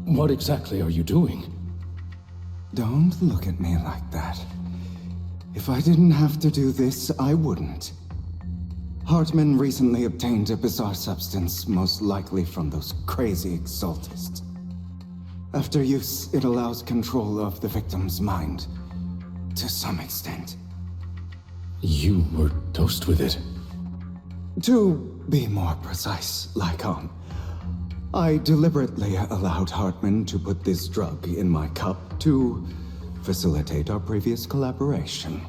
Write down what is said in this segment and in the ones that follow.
What exactly are you doing? Don't look at me like that. If I didn't have to do this, I wouldn't. Hartman recently obtained a bizarre substance, most likely from those crazy exaltists. After use, it allows control of the victim's mind, to some extent. You were dosed with it? To be more precise, Lycon, I deliberately allowed Hartman to put this drug in my cup to facilitate our previous collaboration.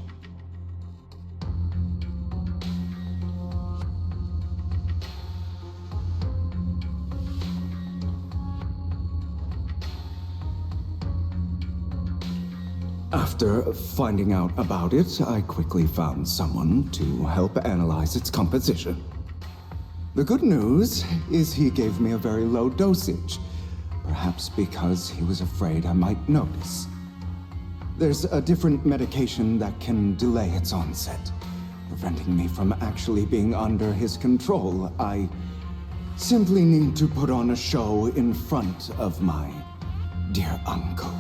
After finding out about it, I quickly found someone to help analyze its composition. The good news is he gave me a very low dosage, perhaps because he was afraid I might notice. There's a different medication that can delay its onset, preventing me from actually being under his control. I simply need to put on a show in front of my dear uncle.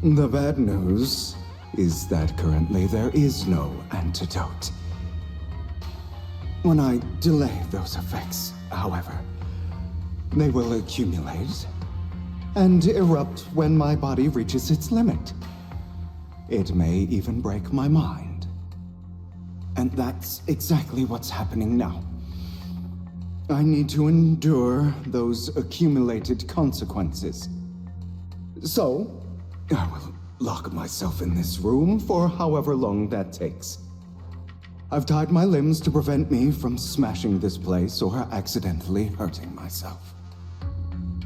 The bad news is that currently there is no antidote. When I delay those effects, however, they will accumulate and erupt when my body reaches its limit. It may even break my mind. And that's exactly what's happening now. I need to endure those accumulated consequences. So, I will lock myself in this room for however long that takes. I've tied my limbs to prevent me from smashing this place or accidentally hurting myself.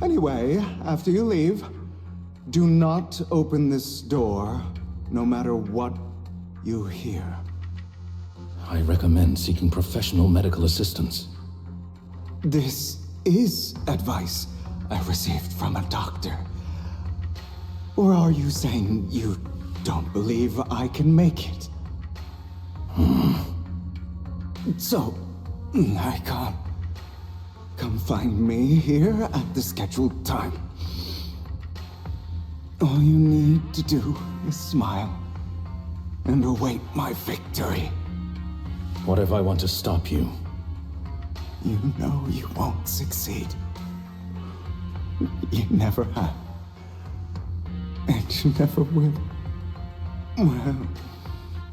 Anyway, after you leave, do not open this door, no matter what you hear. I recommend seeking professional medical assistance. This is advice I received from a doctor. Or are you saying you don't believe I can make it? So, I can't. Come find me here at the scheduled time. All you need to do is smile and await my victory. What if I want to stop you? You know you won't succeed. You never have. And you never will. Well,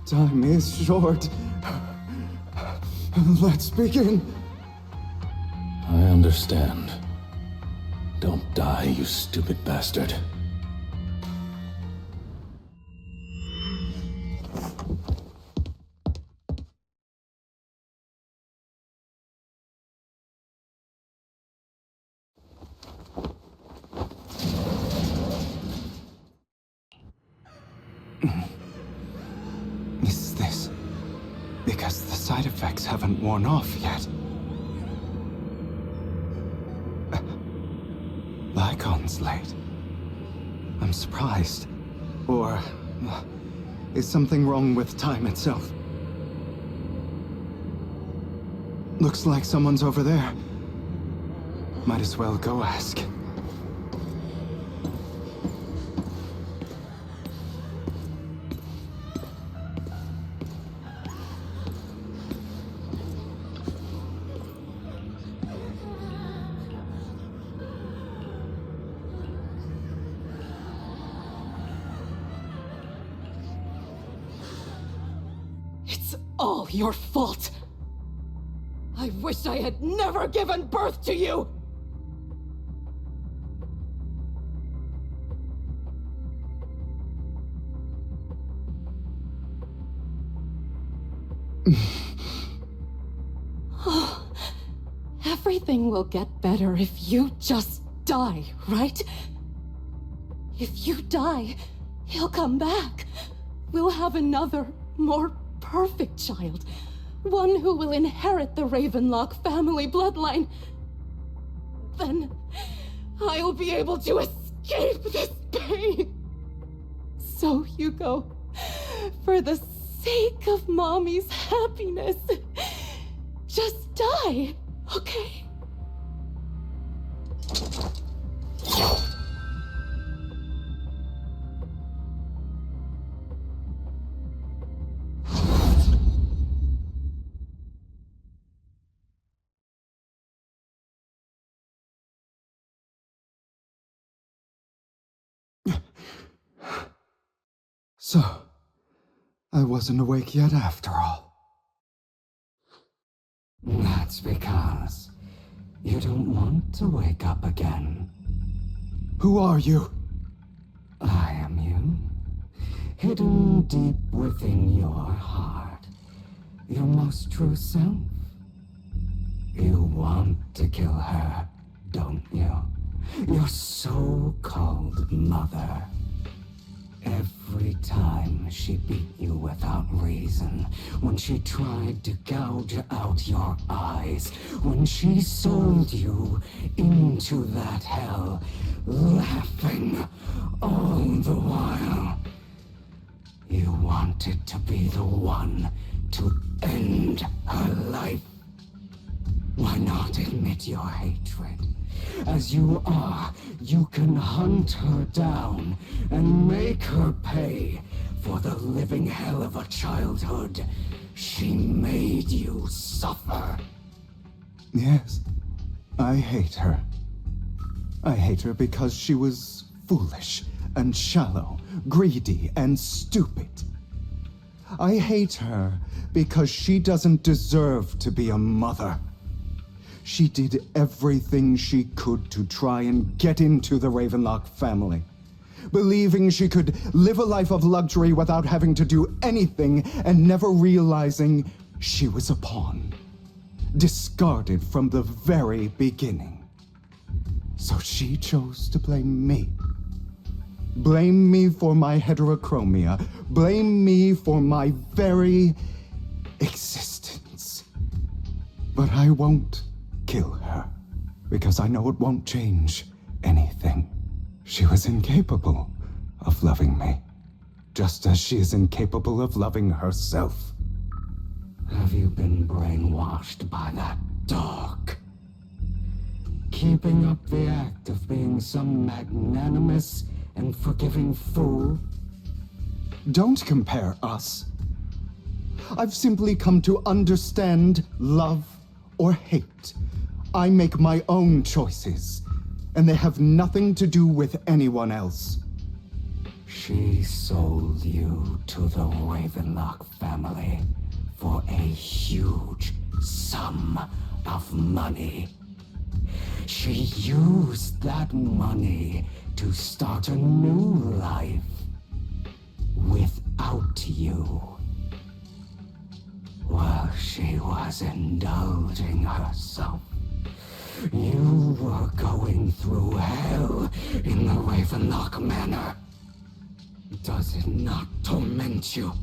time is short. Let's begin. I understand. Don't die, you stupid bastard. Is this because the side effects haven't worn off yet? Lycon's late. I'm surprised. Or is something wrong with time itself? Looks like someone's over there. Might as well go ask. All your fault. I wish I had never given birth to you! Everything will get better if you just die, right? If you die, he'll come back. We'll have another, more perfect child. One who will inherit the Ravenlock family bloodline. Then I'll be able to escape! escape this pain. So, Hugo, for the sake of Mommy's happiness, just die, okay? So, I wasn't awake yet after all. That's because you don't want to wake up again. Who are you? I am you. Hidden deep within your heart. Your most true self. You want to kill her, don't you? Your so-called mother. Every time she beat you without reason, when she tried to gouge out your eyes, when she sold you into that hell, laughing all the while. You wanted to be the one to end her life. Why not admit your hatred? As you are, you can hunt her down and make her pay for the living hell of a childhood she made you suffer. Yes, I hate her. I hate her because she was foolish and shallow, greedy and stupid. I hate her because she doesn't deserve to be a mother. She did everything she could to try and get into the Ravenlock family, believing she could live a life of luxury without having to do anything and never realizing she was a pawn, discarded from the very beginning. So she chose to blame me. Blame me for my heterochromia. Blame me for my very existence. But I won't kill her, because I know it won't change anything. She was incapable of loving me, just as she is incapable of loving herself. Have you been brainwashed by that dog? Keeping up the act of being some magnanimous and forgiving fool? Don't compare us. I've simply come to understand love or hate. I make my own choices, and they have nothing to do with anyone else. She sold you to the Ravenlock family for a huge sum of money. She used that money to start a new life without you. While she was indulging herself, you were going through hell in the Ravenlock Manor. Does it not torment you?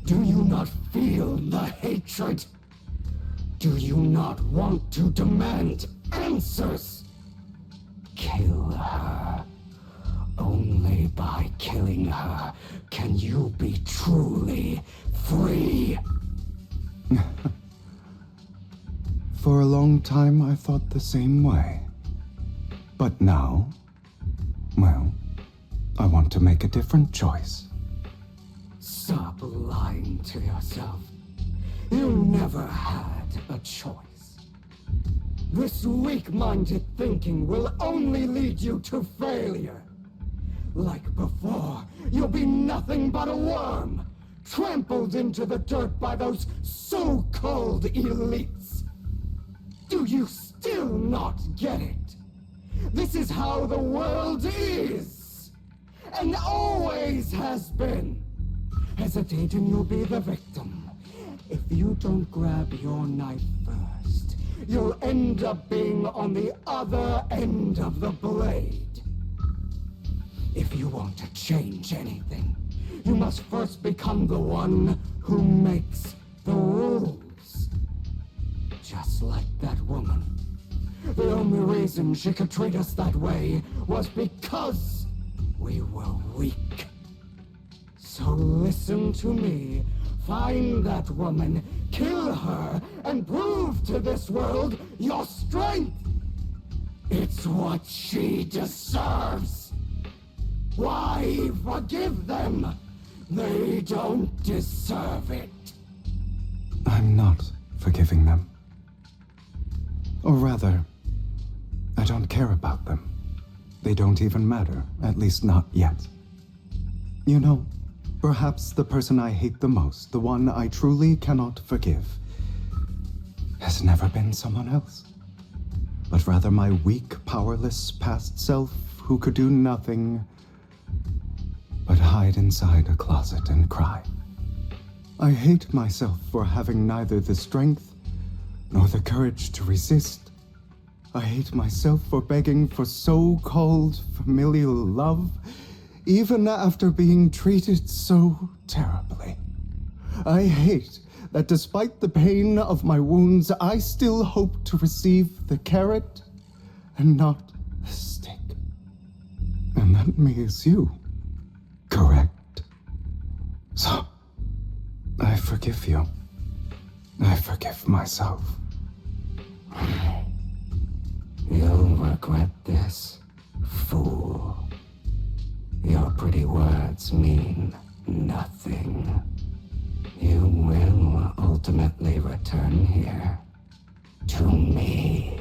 Do you not feel the hatred? Do you not want to demand answers? Kill her. Only by killing her can you be truly free. For a long time, I thought the same way. But now, well, I want to make a different choice. Stop lying to yourself. You never had a choice. This weak-minded thinking will only lead you to failure. Like before, you'll be nothing but a worm, trampled into the dirt by those so-called elites. Do you still not get it? This is how the world is, and always has been. Hesitate and you'll be the victim. If you don't grab your knife first, you'll end up being on the other end of the blade. If you want to change anything, you must first become the one who makes the rules. Just like that woman. The only reason she could treat us that way was because we were weak. So listen to me. Find that woman, kill her, and prove to this world your strength! It's what she deserves! Why forgive them? They don't deserve it. I'm not forgiving them. Or rather, I don't care about them. They don't even matter, at least not yet. You know, perhaps the person I hate the most, the one I truly cannot forgive, has never been someone else, but rather my weak, powerless past self who could do nothing but hide inside a closet and cry. I hate myself for having neither the strength nor the courage to resist. I hate myself for begging for so-called familial love, even after being treated so terribly. I hate that despite the pain of my wounds, I still hope to receive the carrot and not the stick. And that means you, correct? So, I forgive you. I forgive myself. You'll regret this, fool. Your pretty words mean nothing. You will ultimately return here to me.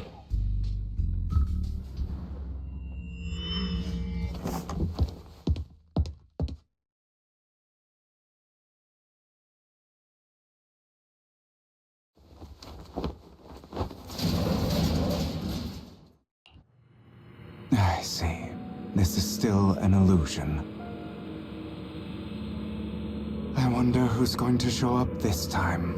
I see. This is still an illusion. I wonder who's going to show up this time.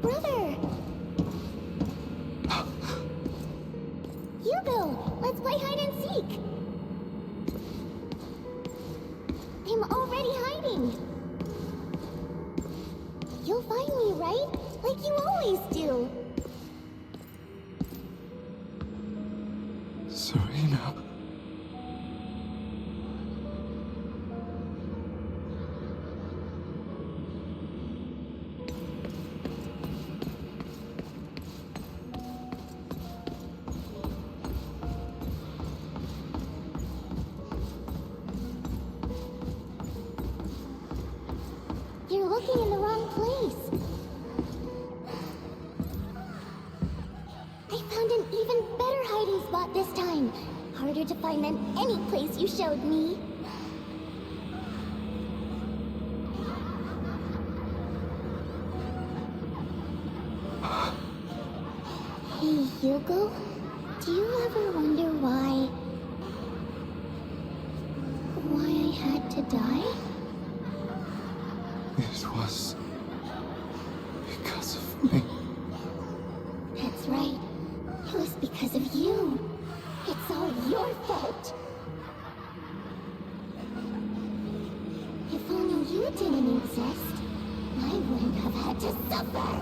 Brother! Hugo, let's play hide and seek! I'm already hiding! You'll find me, right? Like you always do! Serena. You're looking in the wrong place. I found an even better hiding spot this time. Harder to find than any place you showed me. Hey, Hugo, do you ever wonder why I had to die? It was because of me. That's right. It was because of you. It's all your fault. If only you didn't exist, I wouldn't have had to suffer.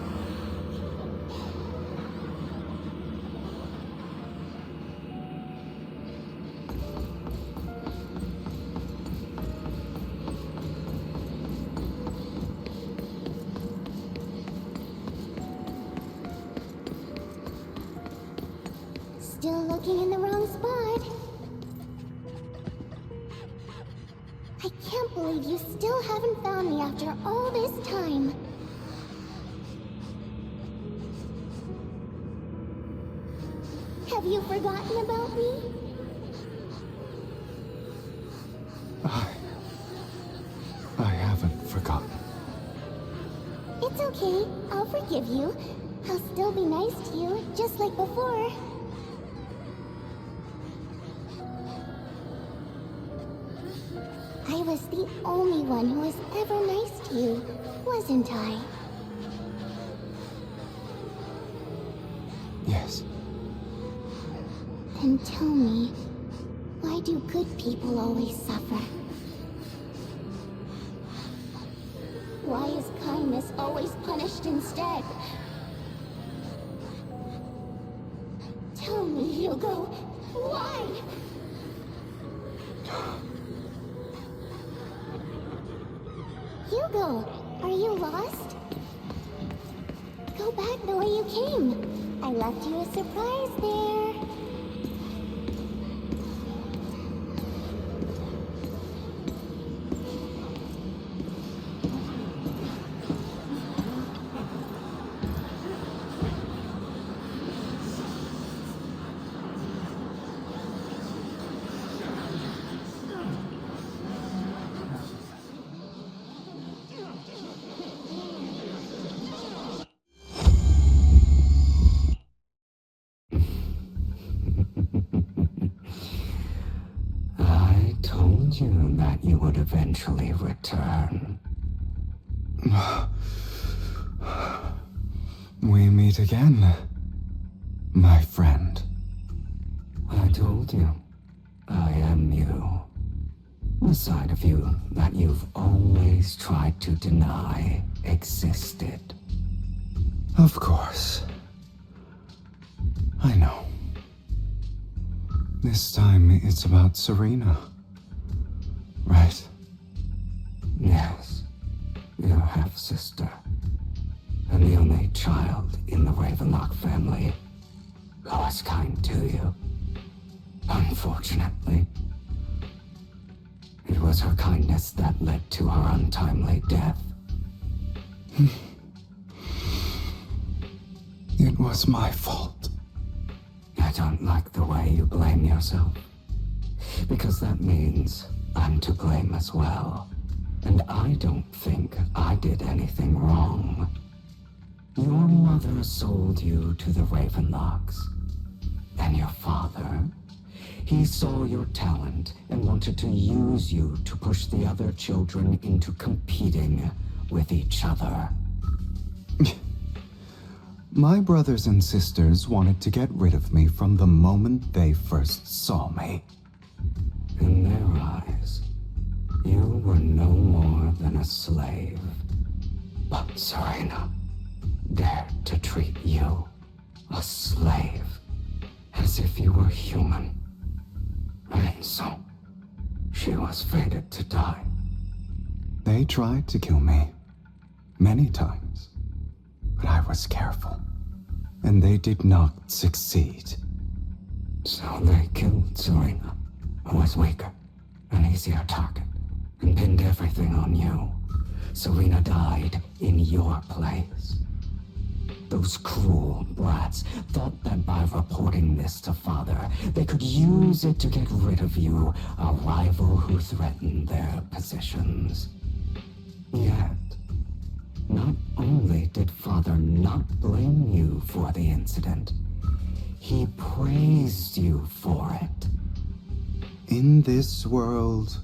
Still looking in the wrong spot. I can't believe you still haven't found me after all this time. Have you forgotten about me? I haven't forgotten. It's okay. I'll forgive you. I'll still be nice to you, just like before. I was the only one who was ever nice to you, wasn't I? Yes. Then tell me, why do good people always suffer? Why is kindness always punished instead? Tell me, Hugo, why? Hugo, are you lost? Go back the way you came. I left you a surprise there. I told you that you would eventually return. We meet again, my friend. I told you, I am you. The side of you that you've always tried to deny existed. Of course. I know. This time it's about Serena. Right? Yes, your half-sister, and the only child in the Ravenlock family who was kind to you. Unfortunately, it was her kindness that led to her untimely death. It was my fault. I don't like the way you blame yourself, because that means I'm to blame as well. And I don't think I did anything wrong. Your mother sold you to the Ravenlocks. And your father, he saw your talent and wanted to use you to push the other children into competing with each other. My brothers and sisters wanted to get rid of me from the moment they first saw me. In their eyes, you were no more than a slave. But Serena dared to treat you, a slave, as if you were human. And so, she was fated to die. They tried to kill me many times, but I was careful, and they did not succeed. So they killed Serena, who was weaker, an easier target, and pinned everything on you. Serena died in your place. Those cruel brats thought that by reporting this to Father, they could use it to get rid of you, a rival who threatened their positions. Yet, not only did Father not blame you for the incident, he praised you for it. In this world,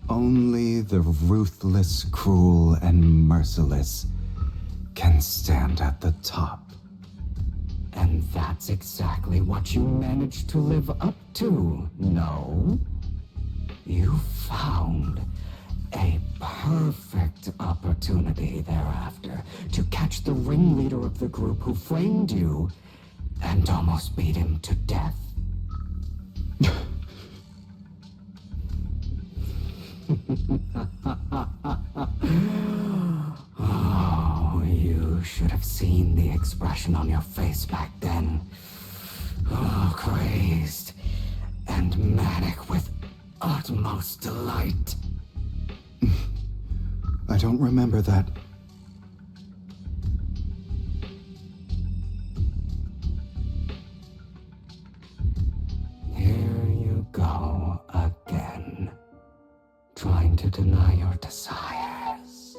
only the ruthless, cruel, and merciless can stand at the top. And that's exactly what you managed to live up to, no? You found a perfect opportunity thereafter to catch the ringleader of the group who framed you and almost beat him to death. Oh, you should have seen the expression on your face back then. Oh, crazed and manic with utmost delight. I don't remember that. Here you go again, trying to deny your desires.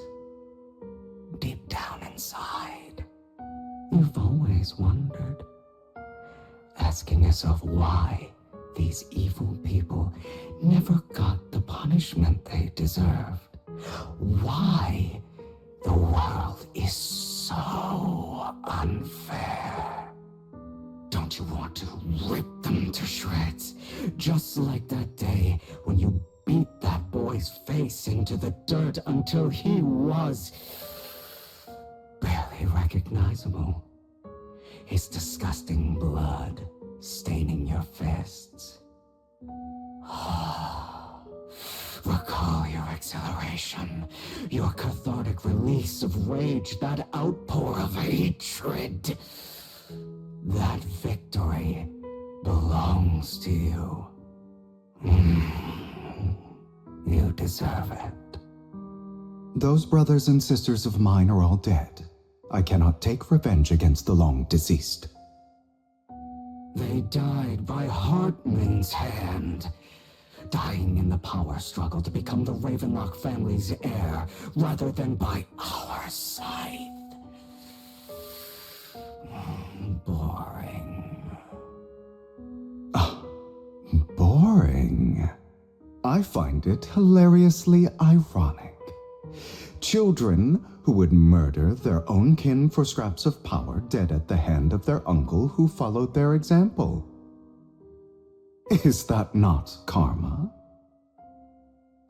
Deep down inside, you've always wondered, asking yourself why these evil people never got the punishment they deserved. Why the world is so unfair. Don't you want to rip them to shreds? Just like that day when you beat that boy's face into the dirt until he was barely recognizable. His disgusting blood stained liberation, your cathartic release of rage, that outpour of hatred. That victory belongs to you. You deserve it. Those brothers and sisters of mine are all dead. I cannot take revenge against the long deceased. They died by Hartman's hand, dying in the power struggle to become the Ravenlock family's heir, rather than by our scythe. Boring. Boring? I find it hilariously ironic. Children who would murder their own kin for scraps of power dead at the hand of their uncle who followed their example. Is that not karma?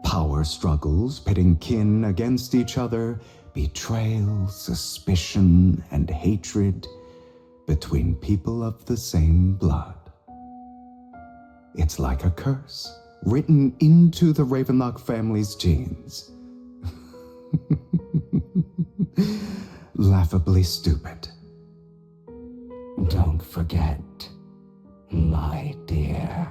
Power struggles pitting kin against each other, betrayal, suspicion, and hatred between people of the same blood. It's like a curse written into the Ravenlock family's genes. Laughably stupid. Don't forget, my dear,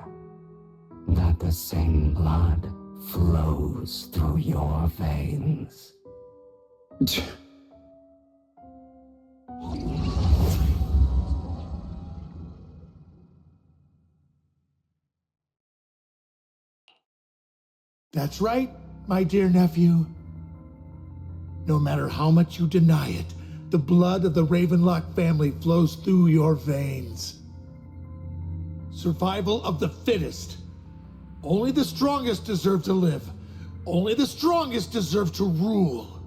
that the same blood flows through your veins. That's right, my dear nephew. No matter how much you deny it, the blood of the Ravenlock family flows through your veins. Survival of the fittest. Only the strongest deserve to live. Only the strongest deserve to rule.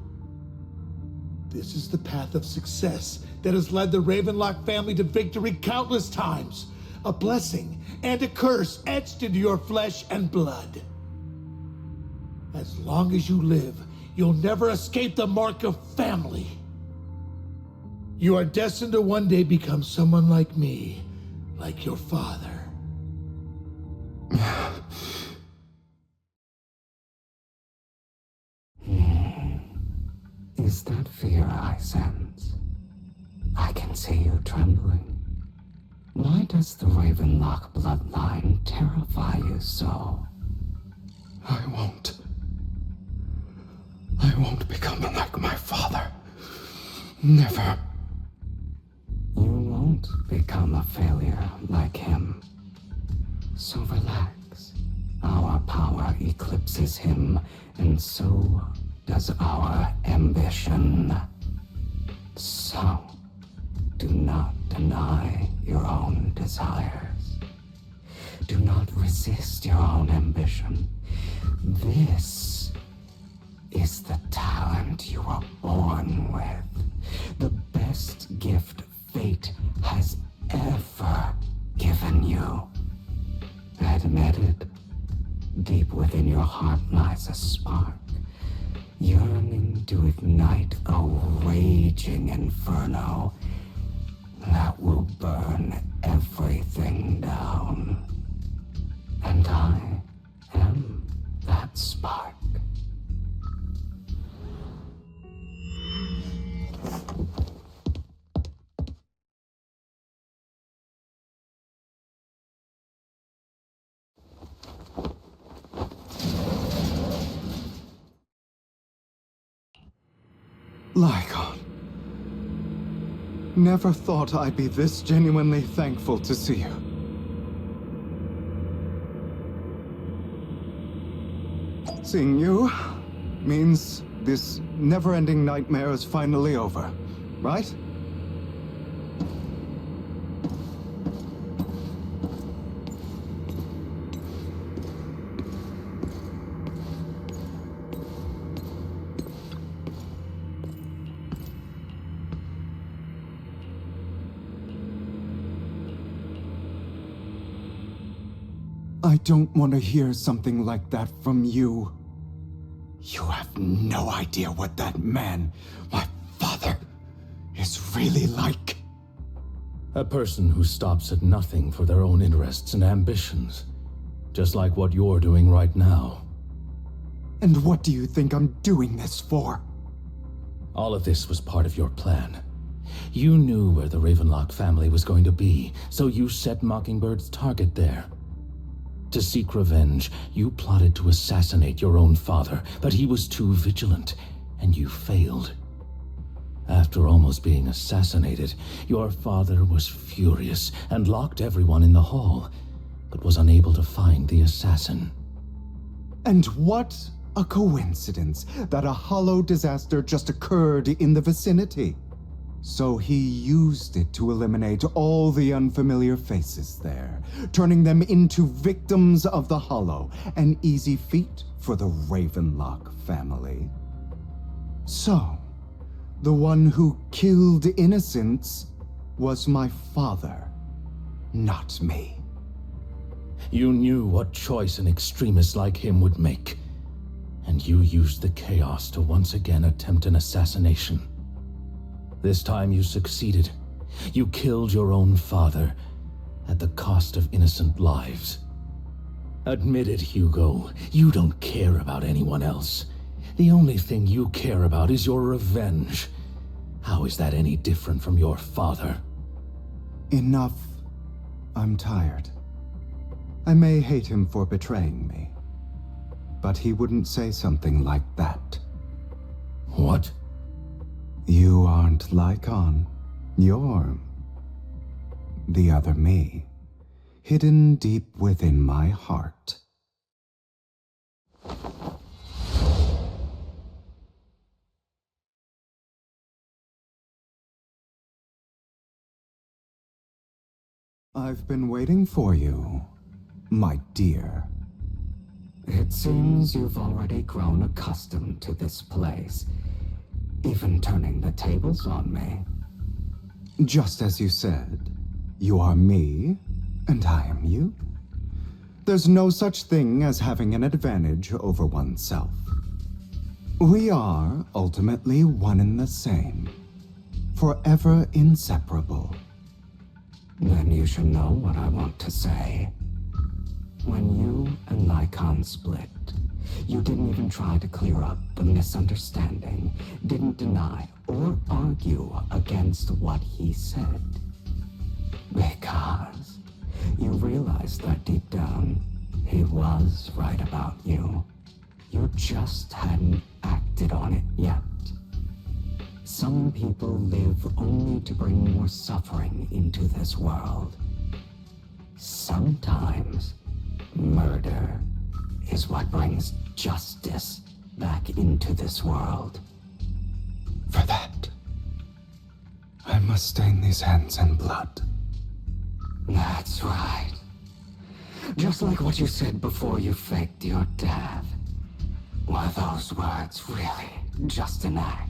This is the path of success that has led the Ravenlock family to victory countless times. A blessing and a curse etched into your flesh and blood. As long as you live, you'll never escape the mark of family. You are destined to one day become someone like me, like your father. Is that fear I sense? I can see you trembling. Why does the Ravenlock bloodline terrify you so? I won't become like my father. Never. You won't become a failure like him. So relax. Our power eclipses him, and so does our ambition. So, do not deny your own desires. Do not resist your own ambition. This is the talent you were born with. The best gift fate has ever given you. Admit it. Deep within your heart lies a spark, yearning to ignite a raging inferno that will burn everything down. And I am that spark. Lygon. Never thought I'd be this genuinely thankful to see you. Seeing you means this never-ending nightmare is finally over, right? I don't want to hear something like that from you. You have no idea what that man, my father, is really like. A person who stops at nothing for their own interests and ambitions. Just like what you're doing right now. And what do you think I'm doing this for? All of this was part of your plan. You knew where the Ravenlock family was going to be, so you set Mockingbird's target there. To seek revenge, you plotted to assassinate your own father, but he was too vigilant, and you failed. After almost being assassinated, your father was furious and locked everyone in the hall, but was unable to find the assassin. And what a coincidence that a hollow disaster just occurred in the vicinity. So he used it to eliminate all the unfamiliar faces there, turning them into victims of the hollow, an easy feat for the Ravenlock family. So, the one who killed innocents was my father, not me. You knew what choice an extremist like him would make, and you used the chaos to once again attempt an assassination. This time you succeeded. You killed your own father at the cost of innocent lives. Admit it, Hugo. You don't care about anyone else. The only thing you care about is your revenge. How is that any different from your father? Enough. I'm tired. I may hate him for betraying me, but he wouldn't say something like that. What? You aren't Lycon. You're the other me, hidden deep within my heart. I've been waiting for you, my dear. It seems you've already grown accustomed to this place, even turning the tables on me. Just as you said, you are me, and I am you. There's no such thing as having an advantage over oneself. We are ultimately one and the same, forever inseparable. Then you should know what I want to say. When you and Lycon split, you didn't even try to clear up the misunderstanding, didn't deny or argue against what he said. Because you realized that deep down, he was right about you. You just hadn't acted on it yet. Some people live only to bring more suffering into this world. Sometimes, murder is what brings justice back into this world. For that, I must stain these hands in blood. That's right. Just like what you said before you faked your death. Were those words really just an act?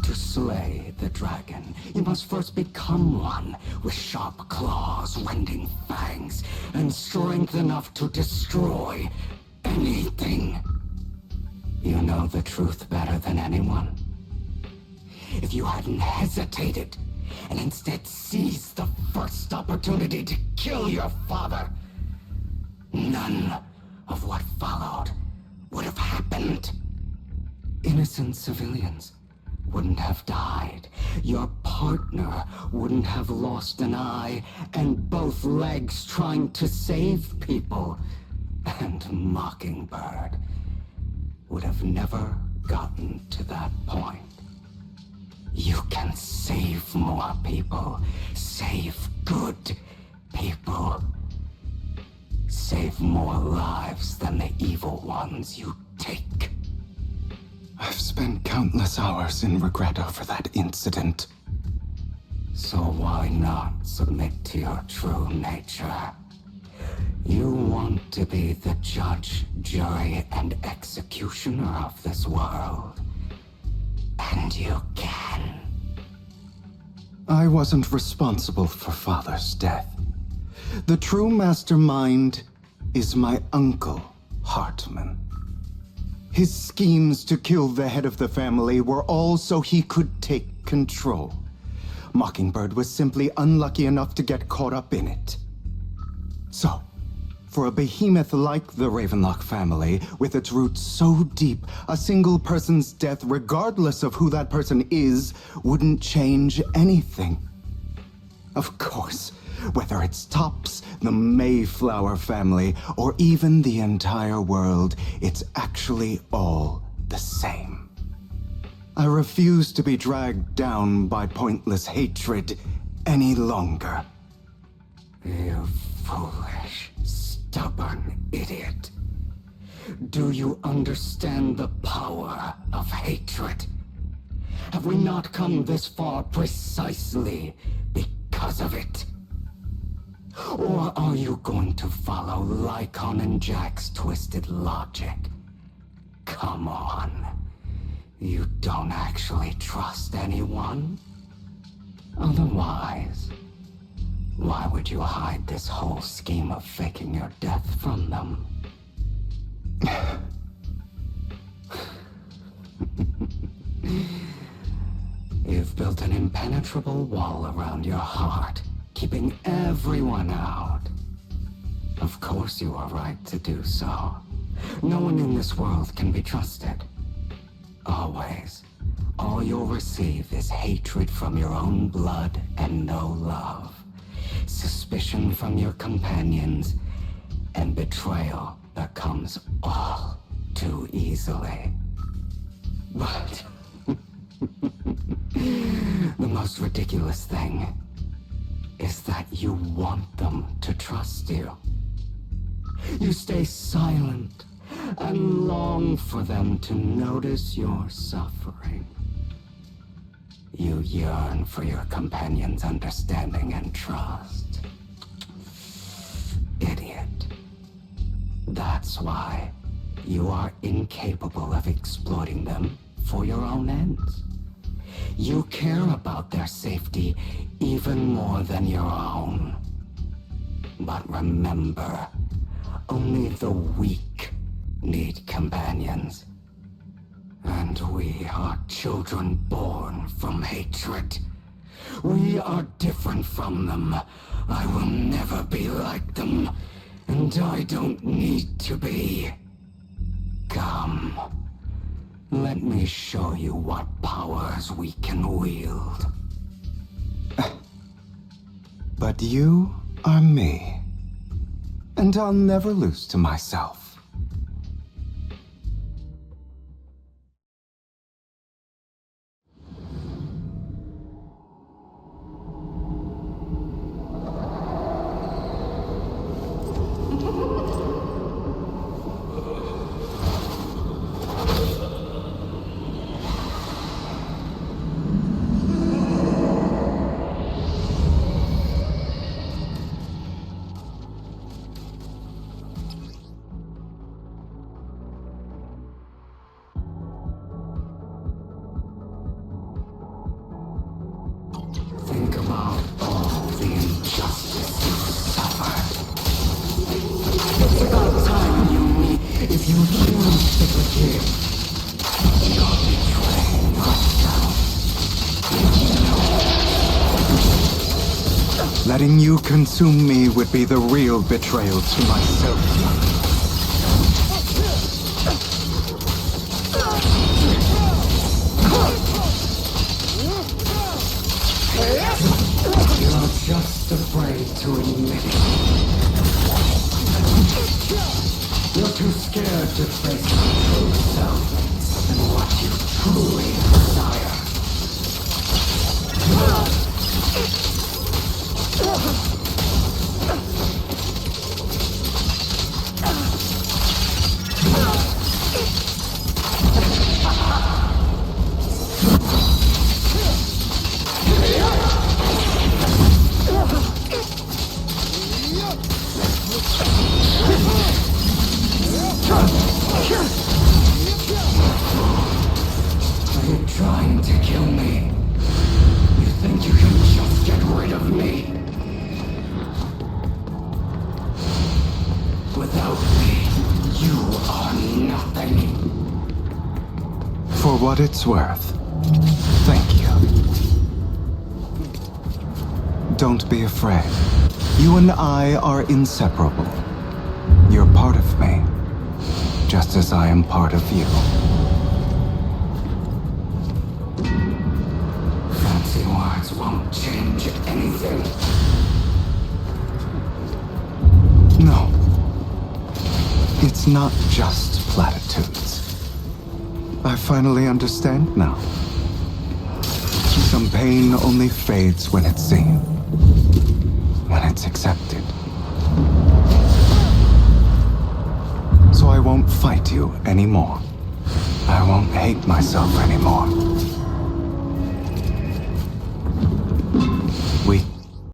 To slay the dragon, you must first become one with sharp claws, rending fangs, and strength enough to destroy anything. You know the truth better than anyone. If you hadn't hesitated, and instead seized the first opportunity to kill your father, none of what followed would have happened. Innocent civilians wouldn't have died. Your partner wouldn't have lost an eye and both legs trying to save people. And Mockingbird would have never gotten to that point. You can save more people. Save good people. Save more lives than the evil ones you take. I've spent countless hours in regret over that incident. So why not submit to your true nature? You want to be the judge, jury, and executioner of this world. And you can. I wasn't responsible for Father's death. The true mastermind is my uncle, Hartman. His schemes to kill the head of the family were all so he could take control. Mockingbird was simply unlucky enough to get caught up in it. So, For a behemoth like the Ravenlock family, with its roots so deep, a single person's death, regardless of who that person is, wouldn't change anything. Of course, whether it's Tops, the Mayflower family, or even the entire world, it's actually all the same. I refuse to be dragged down by pointless hatred any longer. You foolish, stubborn idiot. Do you understand the power of hatred? Have we not come this far precisely because of it? Or are you going to follow Lycon and Jack's twisted logic? Come on. You don't actually trust anyone? Otherwise, why would you hide this whole scheme of faking your death from them? You've built an impenetrable wall around your heart, keeping everyone out. Of course you are right to do so. No one in this world can be trusted. Always. All you'll receive is hatred from your own blood and no love. Suspicion from your companions, and betrayal that comes all too easily. But the most ridiculous thing is that you want them to trust you. You stay silent and long for them to notice your suffering. You yearn for your companion's understanding and trust. Idiot. That's why you are incapable of exploiting them for your own ends. You care about their safety even more than your own. But remember, only the weak need companions. And we are children born from hatred. We are different from them. I will never be like them, and I don't need to be. Come, let me show you what powers we can wield. But you are me, and I'll never lose to myself. Think about all the injustice you suffered. It's about time you meet. If you choose to forgive, you're betraying yourself. Letting you consume me would be the real betrayal to myself. You're just afraid to admit it. You're too scared to face your true self and what you truly desire. Are you trying to kill me? You think you can just get rid of me? Without me, you are nothing. For what it's worth, thank you. Don't be afraid. You and I are inseparable. part of me, just as I am part of you. Fancy words won't change anything. No. It's not just platitudes. I finally understand now. Some pain only fades when it's seen, when it's accepted. So I won't fight you anymore. I won't hate myself anymore. We